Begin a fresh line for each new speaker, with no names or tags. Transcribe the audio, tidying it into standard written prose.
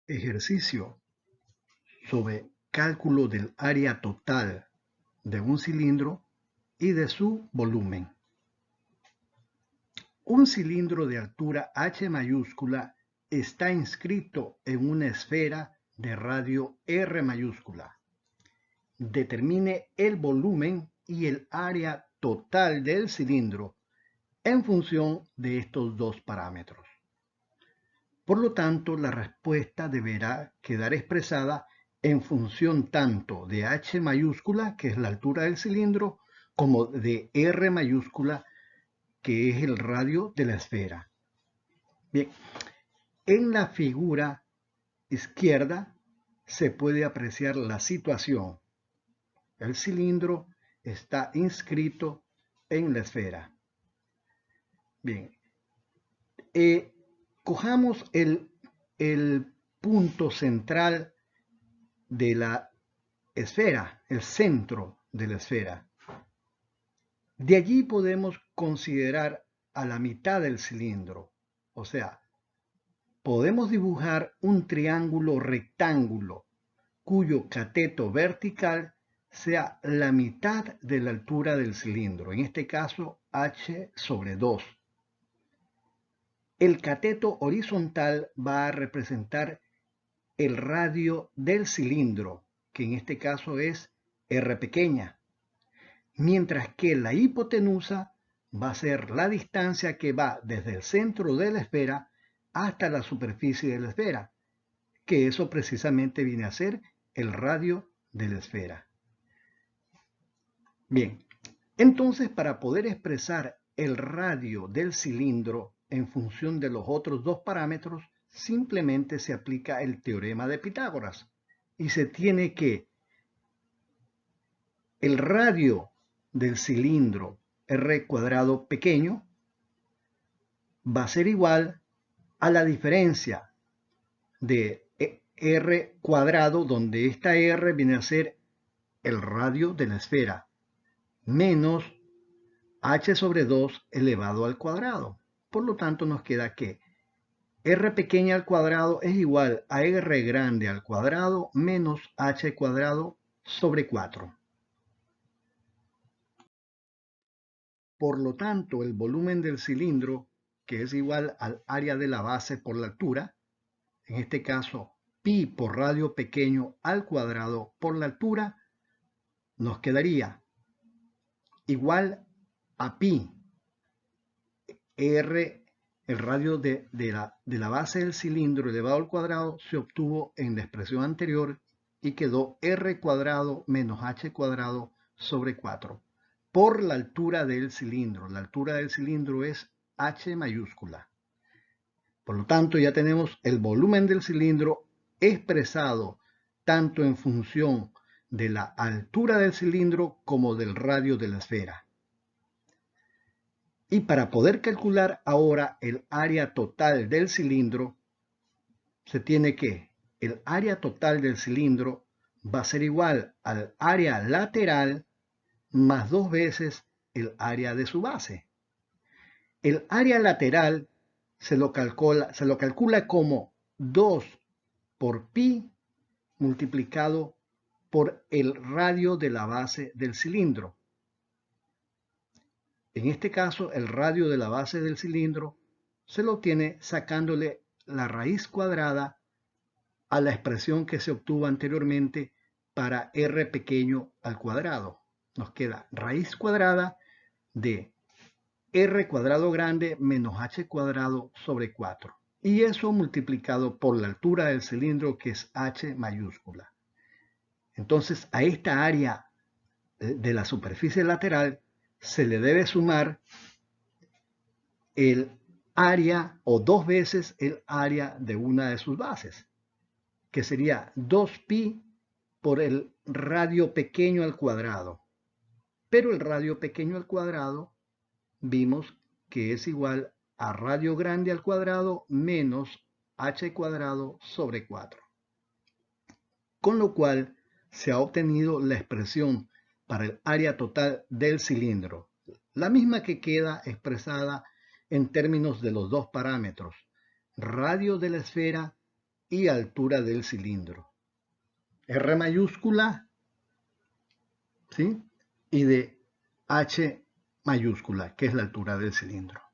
Ejercicio sobre cálculo del área total de un cilindro y de su volumen. Un cilindro de altura H mayúscula está inscrito en una esfera de radio R mayúscula. Determine el volumen y el área total del cilindro en función de estos dos parámetros. Por lo tanto, la respuesta deberá quedar expresada en función tanto de H mayúscula, que es la altura del cilindro, como de R mayúscula, que es el radio de la esfera. Bien, en la figura izquierda se puede apreciar la situación. El cilindro está inscrito en la esfera. Bien, cojamos el punto central de la esfera, el centro de la esfera. De allí podemos considerar a la mitad del cilindro, o sea, podemos dibujar un triángulo rectángulo cuyo cateto vertical sea la mitad de la altura del cilindro, en este caso h sobre 2. El cateto horizontal va a representar el radio del cilindro, que en este caso es r pequeña, mientras que la hipotenusa va a ser la distancia que va desde el centro de la esfera hasta la superficie de la esfera, que eso precisamente viene a ser el radio de la esfera. Bien, entonces para poder expresar el radio del cilindro en función de los otros dos parámetros, simplemente se aplica el teorema de Pitágoras y se tiene que el radio del cilindro r cuadrado pequeño va a ser igual a la diferencia de r cuadrado, donde esta r viene a ser el radio de la esfera, menos h sobre 2 elevado al cuadrado. Por lo tanto, nos queda que r pequeña al cuadrado es igual a r grande al cuadrado menos h cuadrado sobre 4. Por lo tanto, el volumen del cilindro, que es igual al área de la base por la altura, en este caso pi por radio pequeño al cuadrado por la altura, nos quedaría igual a pi r, el radio de la base del cilindro elevado al cuadrado se obtuvo en la expresión anterior y quedó r cuadrado menos h cuadrado sobre 4 por la altura del cilindro. La altura del cilindro es h mayúscula. Por lo tanto, ya tenemos el volumen del cilindro expresado tanto en función de la altura del cilindro como del radio de la esfera. Y para poder calcular ahora el área total del cilindro, se tiene que el área total del cilindro va a ser igual al área lateral más 2 veces el área de su base. El área lateral se lo calcula como 2 por pi multiplicado por el radio de la base del cilindro. En este caso, el radio de la base del cilindro se lo obtiene sacándole la raíz cuadrada a la expresión que se obtuvo anteriormente para r pequeño al cuadrado. Nos queda raíz cuadrada de r cuadrado grande menos h cuadrado sobre 4. Y eso multiplicado por la altura del cilindro, que es h mayúscula. Entonces, a esta área de la superficie lateral se le debe sumar el área o 2 veces el área de una de sus bases, que sería 2pi por el radio pequeño al cuadrado. Pero el radio pequeño al cuadrado vimos que es igual a radio grande al cuadrado menos h cuadrado sobre 4. Con lo cual se ha obtenido la expresión para el área total del cilindro, la misma que queda expresada en términos de los dos parámetros, radio de la esfera y altura del cilindro. R mayúscula, ¿sí? Y de H mayúscula, que es la altura del cilindro.